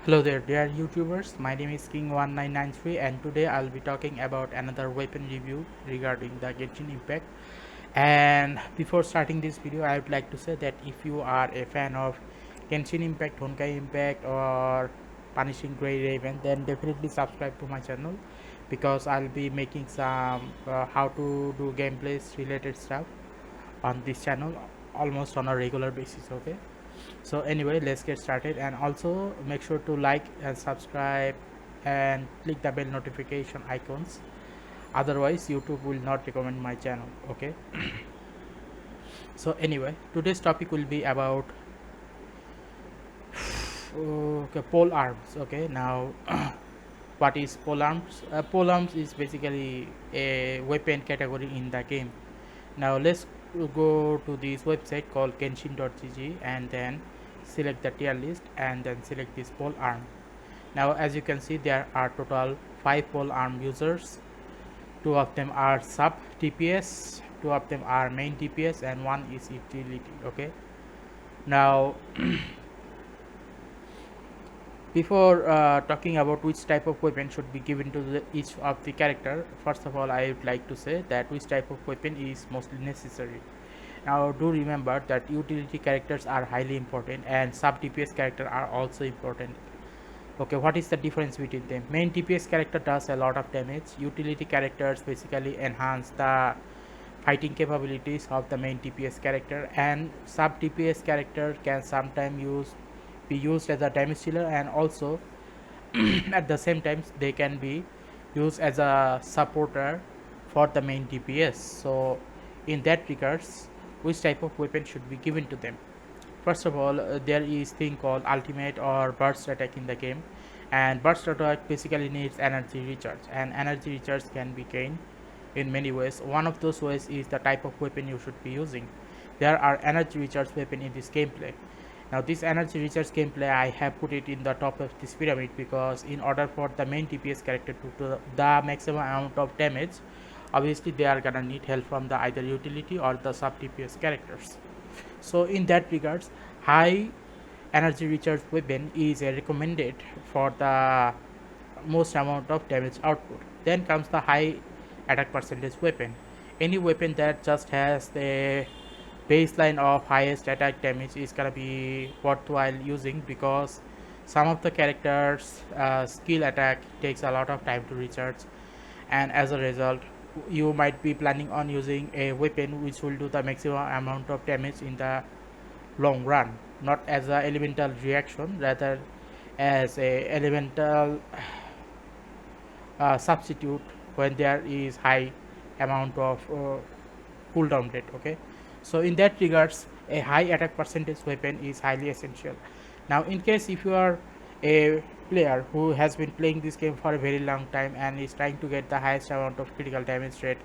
Hello there dear YouTubers, my name is King1993 and today I'll be talking about another weapon review regarding the Genshin Impact. And before starting this video, I would like to say that if you are a fan of Genshin Impact, Honkai Impact or Punishing Grey Raven, then definitely subscribe to my channel because I'll be making some how to do gameplays related stuff on this channel almost on a regular basis. Okay, so anyway, let's get started, and also make sure to like and subscribe and click the bell notification icons, otherwise YouTube will not recommend my channel. Okay. So anyway, today's topic will be about pole arms. Okay, now what is pole arms? Pole arms is basically a weapon category in the game. Now let's go to this website called Genshin.gg and then select the tier list and then select this pole arm. Now as you can see, there are total 5 pole arm users. 2 of them are sub TPS, 2 of them are main TPS, and 1 is utility. Okay, now before talking about which type of weapon should be given to each of the character, first of all I would like to say that which type of weapon is mostly necessary. Now do remember that utility characters are highly important and sub DPS characters are also important. Okay, what is the difference between them? Main DPS character does a lot of damage. Utility characters basically enhance the fighting capabilities of the main DPS character, and sub DPS character can sometimes be used as a damage dealer, and also at the same time they can be used as a supporter for the main DPS. So in that regards, which type of weapon should be given to them? First of all, there is thing called ultimate or burst attack in the game, and burst attack basically needs energy recharge, and energy recharge can be gained in many ways. One of those ways is the type of weapon you should be using. There are energy recharge weapon in this gameplay. Now this energy recharge gameplay, I have put it in the top of this pyramid because in order for the main DPS character to do the maximum amount of damage, obviously they are gonna need help from the either utility or the sub DPS characters. So in that regards, high energy recharge weapon is recommended for the most amount of damage output. Then comes the high attack percentage weapon. Any weapon that just has the baseline of highest attack damage is gonna be worthwhile using, because some of the characters skill attack takes a lot of time to recharge, and as a result you might be planning on using a weapon which will do the maximum amount of damage in the long run, not as a elemental reaction, rather as a elemental substitute when there is high amount of cooldown rate. Okay, so in that regards, a high attack percentage weapon is highly essential. Now in case if you are a player who has been playing this game for a very long time and is trying to get the highest amount of critical damage rate,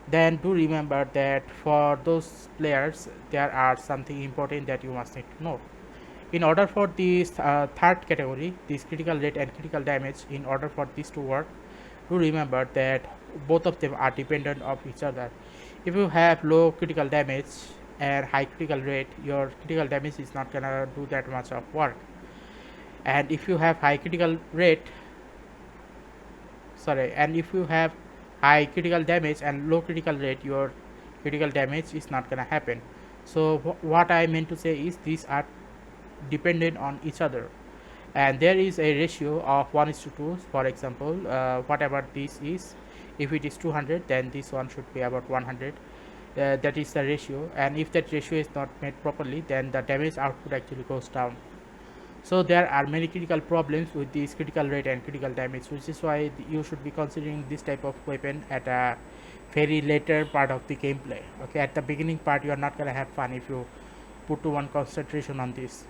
then do remember that for those players there are something important that you must need to know. In order for this third category, this critical rate and critical damage, in order for this to work, do remember that both of them are dependent of each other. If you have low critical damage and high critical rate, your critical damage is not gonna do that much of work, and if you have high critical rate, and if you have high critical damage and low critical rate, your critical damage is not gonna happen. So what I meant to say is these are dependent on each other, and there is a ratio of 1:2. For example, whatever this is, if it is 200, then this one should be about 100. That is the ratio, and if that ratio is not made properly, then the damage output actually goes down. So there are many critical problems with this critical rate and critical damage, which is why you should be considering this type of weapon at a very later part of the gameplay. Okay, at the beginning part you are not gonna have fun if you put to one concentration on this.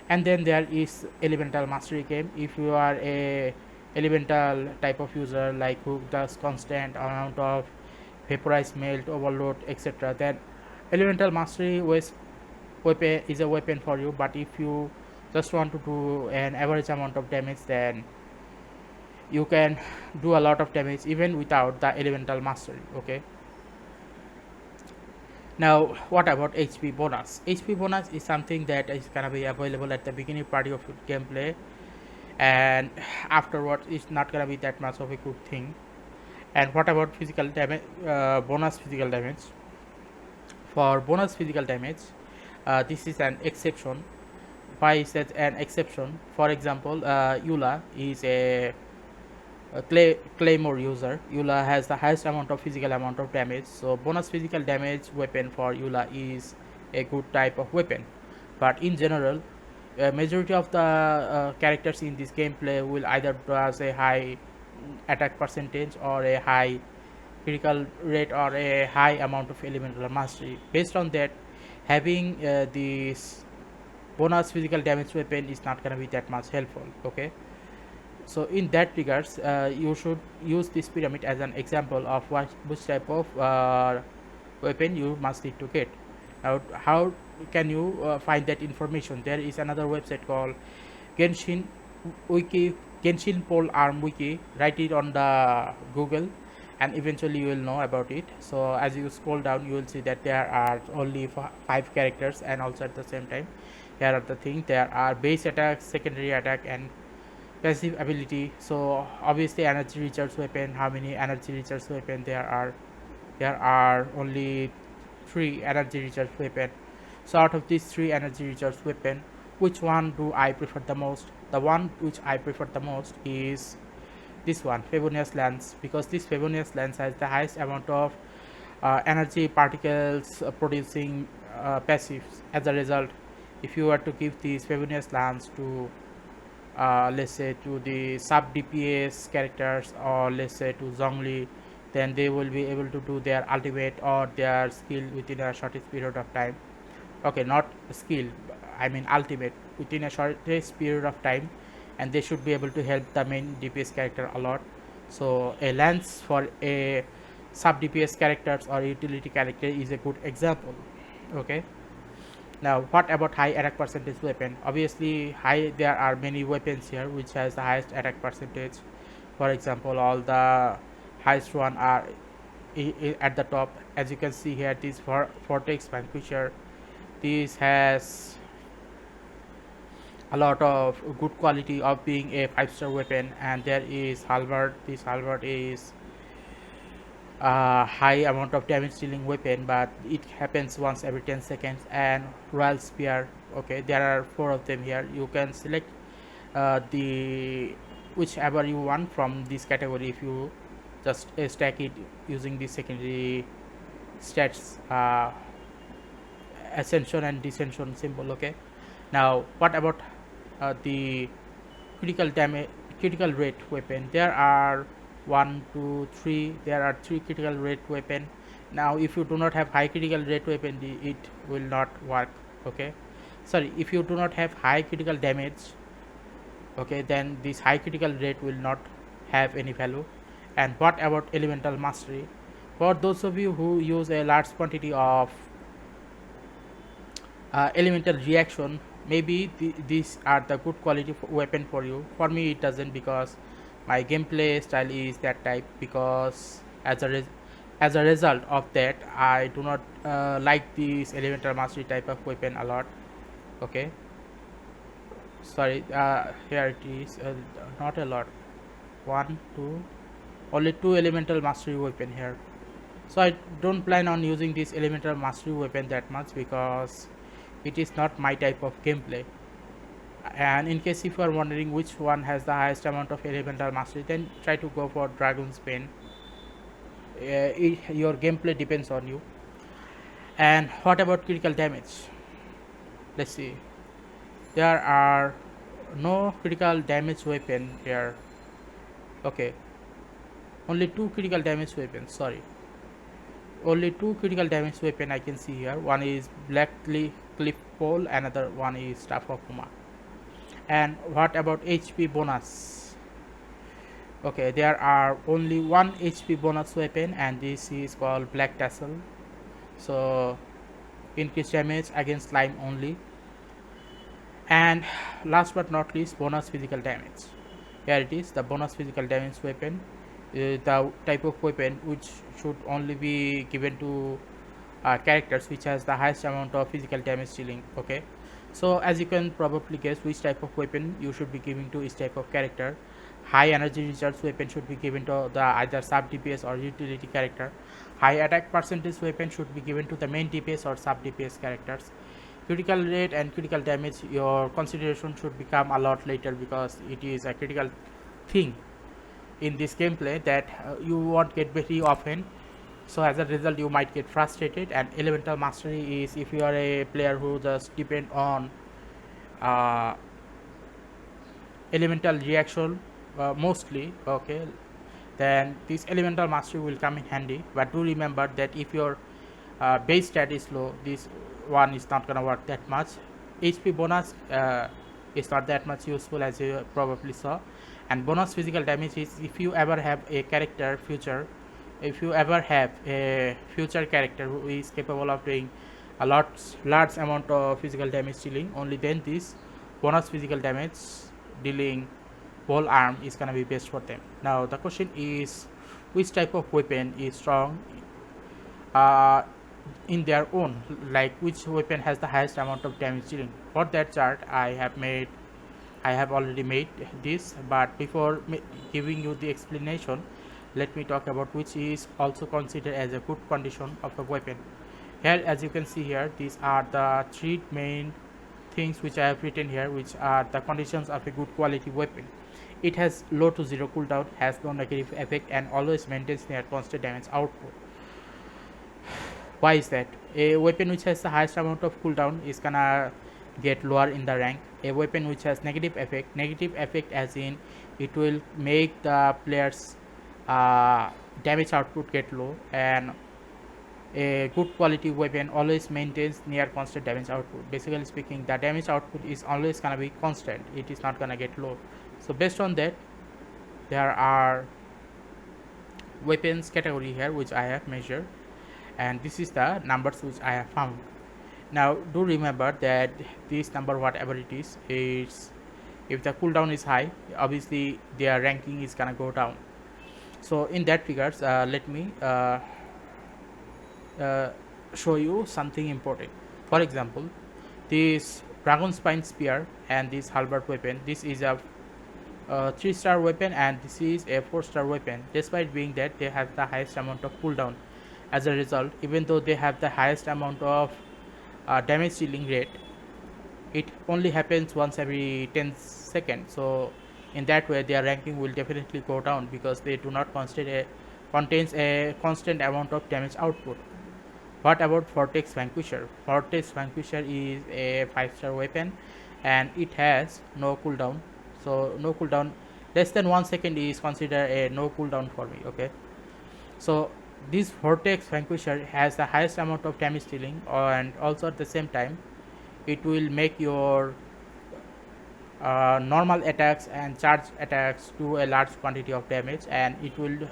And then there is elemental mastery game. If you are a elemental type of user, like who does constant amount of vaporize, melt, overload, etc., then elemental mastery weapon is a weapon for you. But if you just want to do an average amount of damage, then you can do a lot of damage even without the elemental mastery. Okay, now what about HP bonus? HP bonus is something that is gonna be available at the beginning part of your gameplay, and afterwards it's not gonna be that much of a good thing. And what about physical damage, bonus physical damage? For bonus physical damage, this is an exception. Why is that an exception? For example, Eula is a claymore user. Eula has the highest amount of physical amount of damage, so bonus physical damage weapon for Eula is a good type of weapon. But in general, majority of the characters in this gameplay will either does a high attack percentage or a high critical rate or a high amount of elemental mastery. Based on that, having this bonus physical damage weapon is not gonna be that much helpful. Okay, so in that regards, you should use this pyramid as an example of which type of weapon you must need to get. Now, how can you find that information? There is another website called Genshin Wiki, Genshin Polearm Wiki. Write it on the Google, and eventually you will know about it. So as you scroll down, you will see that there are only 5 characters, and also at the same time, here are the things. There are base attack, secondary attack, and passive ability. So obviously, energy recharge weapon. How many energy recharge weapon there are? There are only 3 energy recharge weapon. So out of these 3 energy recharge weapon, which one do I prefer the most? The one which I prefer the most is this one, Favonius Lance, because this Favonius Lance has the highest amount of energy particles producing passives. As a result, if you were to give this Favonius Lance to let's say to the sub DPS characters, or let's say to Zhongli, then they will be able to do their ultimate or their skill within a shortest period of time. Okay, not skill, I mean ultimate, within a shortest period of time, and they should be able to help the main DPS character a lot. So a lance for a sub DPS characters or utility character is a good example. Okay, now what about high attack percentage weapon? Obviously there are many weapons here which has the highest attack percentage. For example, all the highest one are at the top. As you can see here, this Vortex Vanquisher, this has a lot of good quality of being a 5-star weapon. And there is halberd. This halberd is a high amount of damage dealing weapon, but it happens once every 10 seconds. And royal spear. Okay, there are 4 of them here. You can select the whichever you want from this category. If you just stack it using the secondary stats, ascension and descension symbol. Okay, now what about the critical rate weapon? There are 1 2 3, there are 3 critical rate weapon. Now if you do not have high critical rate weapon, it will not work. Okay, sorry, if you do not have high critical damage, okay, then this high critical rate will not have any value. And what about elemental mastery? For those of you who use a large quantity of elemental reaction, maybe these are the good quality weapon for you. For me it doesn't, because my gameplay style is that type. Because as a result of that, I do not like this elemental mastery type of weapon a lot. Okay, sorry, here it is, not a lot, 1 2, only 2 elemental mastery weapon here. So I don't plan on using this elemental mastery weapon that much, because it is not my type of gameplay. And in case if you are wondering which one has the highest amount of elemental mastery, then try to go for Dragon's Bane. Your gameplay depends on you. And what about critical damage? Let's see, there are no critical damage weapon here. Okay, only 2 critical damage weapons, sorry, only 2 critical damage weapon I can see here. One is Black Cliff Pole, another one is Staff of Puma. And what about HP bonus? Okay, there are only 1 HP bonus weapon, and this is called Black Tassel. So increase damage against slime only. And last but not least, bonus physical damage. Here it is, the bonus physical damage weapon, the type of weapon which should only be given to characters which has the highest amount of physical damage dealing. Okay, So as you can probably guess which type of weapon you should be giving to each type of character. High energy recharge weapon should be given to the either sub DPS or utility character. High attack percentage weapon should be given to the main DPS or sub DPS characters. Critical rate and critical damage, your consideration should become a lot later because it is a critical thing in this gameplay that you won't get very often. So as a result you might get frustrated. And elemental mastery is if you are a player who just depend on uh, elemental reaction mostly, okay, then this elemental mastery will come in handy. But do remember that if your base stat is low, this one is not gonna work that much. HP bonus is not that much useful, as you probably saw. And bonus physical damage is if you ever have a character future, if you ever have a future character who is capable of doing a large amount of physical damage dealing, only then this bonus physical damage dealing Polearm is gonna be best for them. Now the question is which type of weapon is strong uh, in their own, like which weapon has the highest amount of damage dealing. For that chart I have already made this, but before giving you the explanation, let me talk about which is also considered as a good condition of a weapon. Here as you can see here, these are the three main things which I have written here, which are the conditions of a good quality weapon. It has low to zero cooldown, has no negative effect, and always maintains near constant damage output. Why is that? A weapon which has the highest amount of cooldown is gonna get lower in the rank. A weapon which has negative effect as in it will make the player's damage output get low. And a good quality weapon always maintains near constant damage output. Basically speaking, the damage output is always gonna be constant, it is not gonna get low. So based on that, there are weapons category here which I have measured, and this is the numbers which I have found. Now do remember that this number, whatever it is if the cooldown is high, obviously their ranking is gonna go down. So in that regards, let me show you something important. For example, this dragon spine spear and this halberd weapon, this is a 3-star weapon and this is a 4-star weapon, despite being that they have the highest amount of cooldown. As a result, even though they have the highest amount of damage dealing rate, it only happens once every 10 seconds. So in that way their ranking will definitely go down because they do not contains a constant amount of damage output. What about Vortex Vanquisher? Vortex Vanquisher is a 5-star weapon and it has no cooldown. So no cooldown, less than 1 second is considered a no cooldown for me. Okay, so this Vortex Vanquisher has the highest amount of damage dealing, and also at the same time it will make your normal attacks and charge attacks do a large quantity of damage, and it will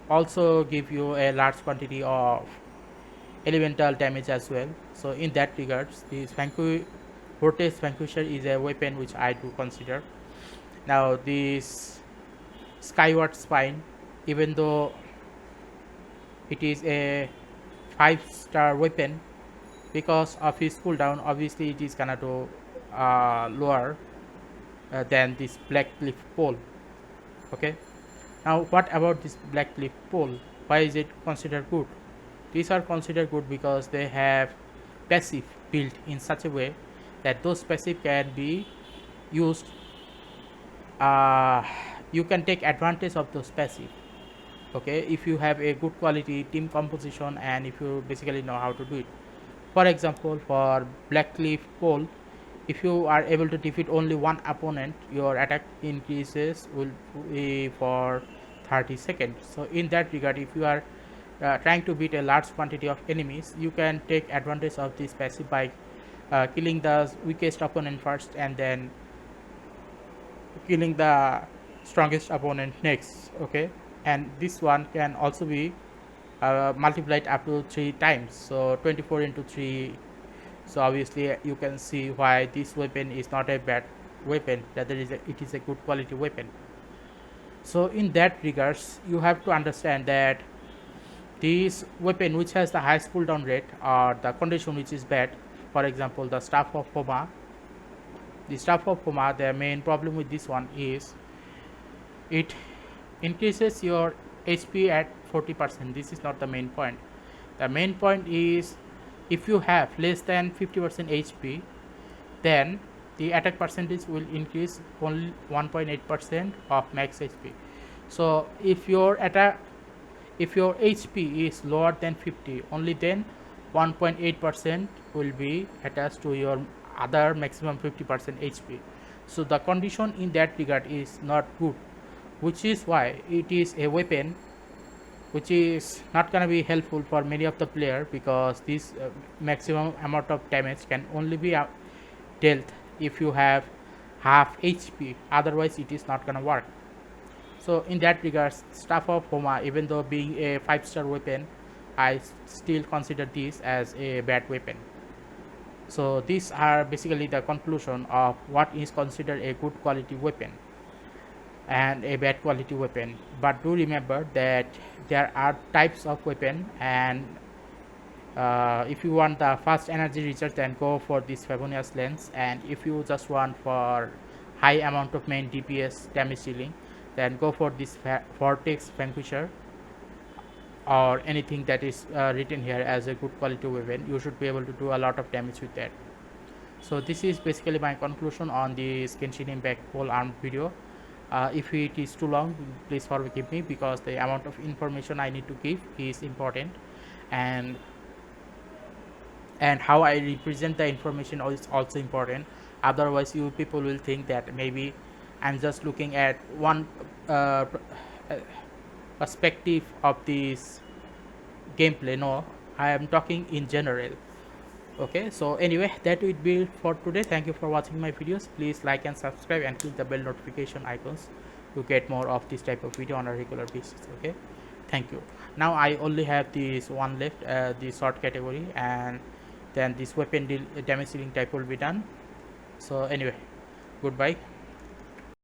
also give you a large quantity of elemental damage as well. So in that regards, this Vortex Vanquisher is a weapon which I do consider. Now this Skyward Spine, even though it is a 5-star weapon, because of his cooldown, obviously it is gonna do lower than this Black Cliff Pole. Okay, now what about this Black Cliff Pole? Why is it considered good? These are considered good because they have passive built in such a way that those passive can be used, you can take advantage of those passive. Okay, if you have a good quality team composition and if you basically know how to do it. For example, for Black Cliff Pole, if you are able to defeat only one opponent, your attack increases will be for 30 seconds. So in that regard, if you are trying to beat a large quantity of enemies, you can take advantage of this passive by killing the weakest opponent first and then killing the strongest opponent next. Okay, and this one can also be multiplied up to 3 times, so 24 into 3. So obviously you can see why this weapon is not a bad weapon, rather it is a good quality weapon. So in that regards, you have to understand that this weapon which has the highest cooldown rate or the condition which is bad, for example, the Staff of Puma. The Staff of Puma, the main problem with this one is it increases your HP at 40%. This is not the main point. The main point is if you have less than 50% HP, then the attack percentage will increase only 1.8% of max HP. So if your HP is lower than 50, only then 1.8% will be attached to your other maximum 50% HP. So the condition in that regard is not good, which is why it is a weapon which is not gonna be helpful for many of the player, because this maximum amount of damage can only be dealt if you have half HP, otherwise it is not gonna work. So in that regards, Staff of Puma, even though being a 5-star weapon, I still consider this as a bad weapon. So these are basically the conclusion of what is considered a good quality weapon and a bad quality weapon. But do remember that there are types of weapon, and if you want the fast energy recharge, then go for this Favonius lens, and if you just want for high amount of main DPS damage dealing, then go for this Vortex Vanquisher or anything that is written here as a good quality weapon. You should be able to do a lot of damage with that. So this is basically my conclusion on this Genshin Impact Polearm video. If it is too long, please forgive me, because the amount of information I need to give is important, and how I represent the information is also important. Otherwise you people will think that maybe I'm just looking at one perspective of this gameplay. No, I am talking in general. Okay, so anyway, that would be for today. Thank you for watching my videos. Please like and subscribe and click the bell notification icons to get more of this type of video on a regular basis. Okay, thank you. Now I only have this one left, the short category, and then this weapon damage dealing type will be done. So anyway, goodbye.